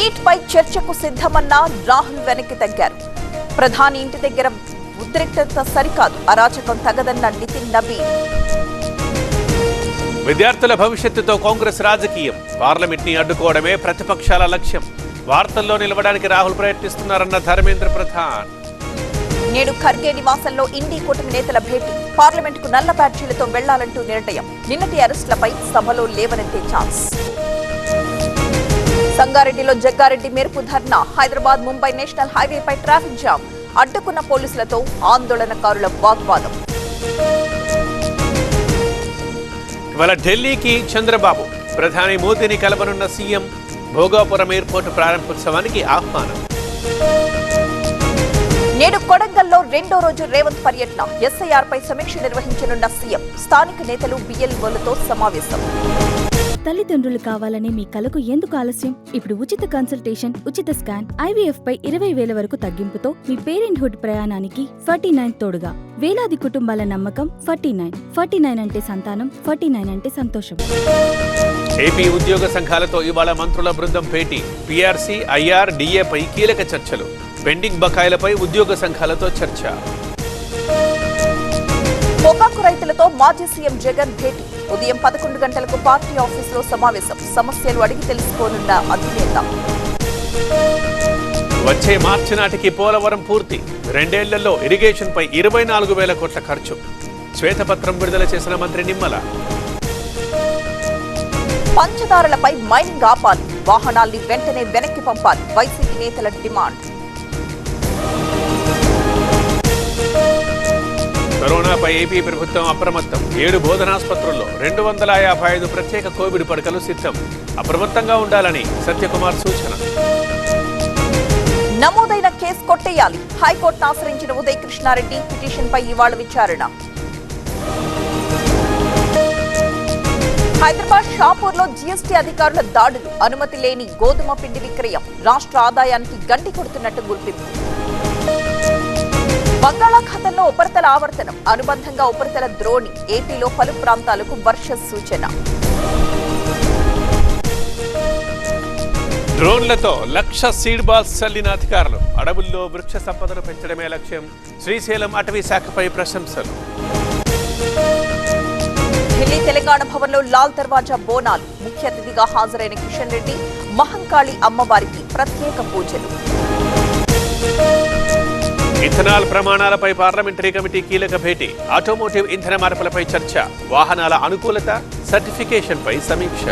Neat పై చర్చకు సిద్ధమన్న రాహుల్ వెనక్కి తగ్గారు. ప్రధాని ఇంటి దగ్గర ఉద్రిక్తత సరికాదు, అరాచకం తగదన్న నితిన్ నబీన్. విద్యార్థుల భవిష్యత్తుతో కాంగ్రెస్ రాజకీయం, పార్లమెంట్ ని అడ్డుకోవడమే ప్రతిపక్షాల లక్ష్యం. వార్తల్లో నిలవడానికి రాహుల్ ప్రయత్నిస్తున్నారన్న ధర్మేంద్ర ప్రధాన్. నేడు ఖర్గే నివాసంలో ఇండీ కూటమి నేతల భేటీ, పార్లమెంటుకు నల్ల బ్యాడ్జీలతో వెళ్లాలంటూ నిర్ణయం. నిన్నటి అరెస్టులపై సభలో లేవనెత్తే ఛాన్స్. సంగారెడ్డిలో జగ్గారెడ్డి మేరకు ధర్నా, హైదరాబాద్ ముంబై నేషనల్ హైవేపై ట్రాఫిక్ జామ్, అడ్డుకున్న పోలీసులతో ఆందోళనకారుల వాగ్వాదం. ఇవాళ ఢిల్లీకి చంద్రబాబు, ప్రధాని మోదీని కలవనున్న సీఎం. భోగాపురం ఎయిర్పోర్టు ప్రారంభోత్సవానికి ఆహ్వానం. నేడు కొడంగల్లో రెండో రోజు రేవంత్ పర్యటన, ఎస్ఐఆర్ పై సమీక్ష నిర్వహించనున్న సీఎం. స్థానిక నేతలు బిఎల్ఓలతో సమావేశం. తల్లిదండ్రులు కావాలనే మీ కలకు ఎందుకు ఆలస్యం? ఇప్పుడు ఉచిత కన్సల్టేషన్, ఉచిత స్కాన్, IVF పై 20,000 వరకు తగ్గింపుతో మీ పేరెంట్హుడ్ ప్రయాణానికి 49 తోడుగా. వేలాది కుటుంబాల నమ్మకం 49 అంటే సంతానం, 49 అంటే సంతోషం. ఏపీ ఉద్యోగ సంఘాలతో ఇవాళ మంత్రుల బృందం భేటీ. PRC, IR, DA పై కీలక చర్చలు. పెండింగ్ బకాయిలపై ఉద్యోగ సంఘాలతో చర్చ. పొగాకు రైతులతో మాజీ సీఎం జగన్ భేటీ. ఉదయం 11 గంటలకు పార్టీ ఆఫీసులో సమావేశం. సమస్యలు అడిగి తెలుసుకోనున్న అధినేత. వచ్చే మార్చి నాటికి పోలవరం పూర్తి. 2 ఏళ్లలో ఇరిగేషన్ పై 24,000 కోట్ల ఖర్చు. శ్వేతపత్రం విడుదల చేసిన మంత్రి నిమ్మల. పంచదారులపై మైనింగ్ ఆపాలి, వాహనాల్ని వెంటనే వెనక్కి పంపాలి, వైసీపీ నేతల డిమాండ్. కరోనాపై ఏపీ ప్రభుత్వం అప్రమత్తం. 7 బోధనాసుపత్రుల్లో 255 ప్రత్యేక కోవిడ్ పడకలు సిద్ధం. అప్రమత్తంగా ఉండాలని సత్యకుమార్ సూచన. నమోదైన కేసు కొట్టేయాలి, హైకోర్టును ఆశ్రయించిన ఉదయ్ కృష్ణారెడ్డి. పిటిషన్పై ఇవాళ విచారణ. హైదరాబాద్ షాపూర్లో జీఎస్టీ అధికారుల దాడులు, అనుమతి లేని గోధుమ పిండి విక్రయం, రాష్ట్ర ఆదాయానికి గండి కొడుతున్నట్టు గుర్తింపు. బంగాళాఖాతంలో ఉపరితల ఆవర్తనం, అనుబంధంగా ఉపరితల ద్రోణి, ఏపీలో పలు ప్రాంతాలకు వర్ష సూచన. డ్రోన్లతో 1,00,000 సీడ్ బాల్స్ చల్లిన అధికారులు. అడవుల్లో వృక్ష సంపదను పెంచడమే లక్ష్యం. శ్రీశైలం అటవీ శాఖపై ప్రశంసలు. ఢిల్లీ తెలంగాణ భవన్లో లాల్ దర్వాజా బోనాలు, ముఖ్య అతిథిగా హాజరైన కిషన్ రెడ్డి. మహంకాళి అమ్మవారికి ప్రత్యేక పూజలు. ఇథనాల్ ప్రమాణాలపై పార్లమెంటరీ కమిటీ కీలక భేటీ. ఆటోమోటివ్ ఇంధన మార్పులపై చర్చ. వాహనాల అనుకూలత, సర్టిఫికేషన్పై సమీక్ష.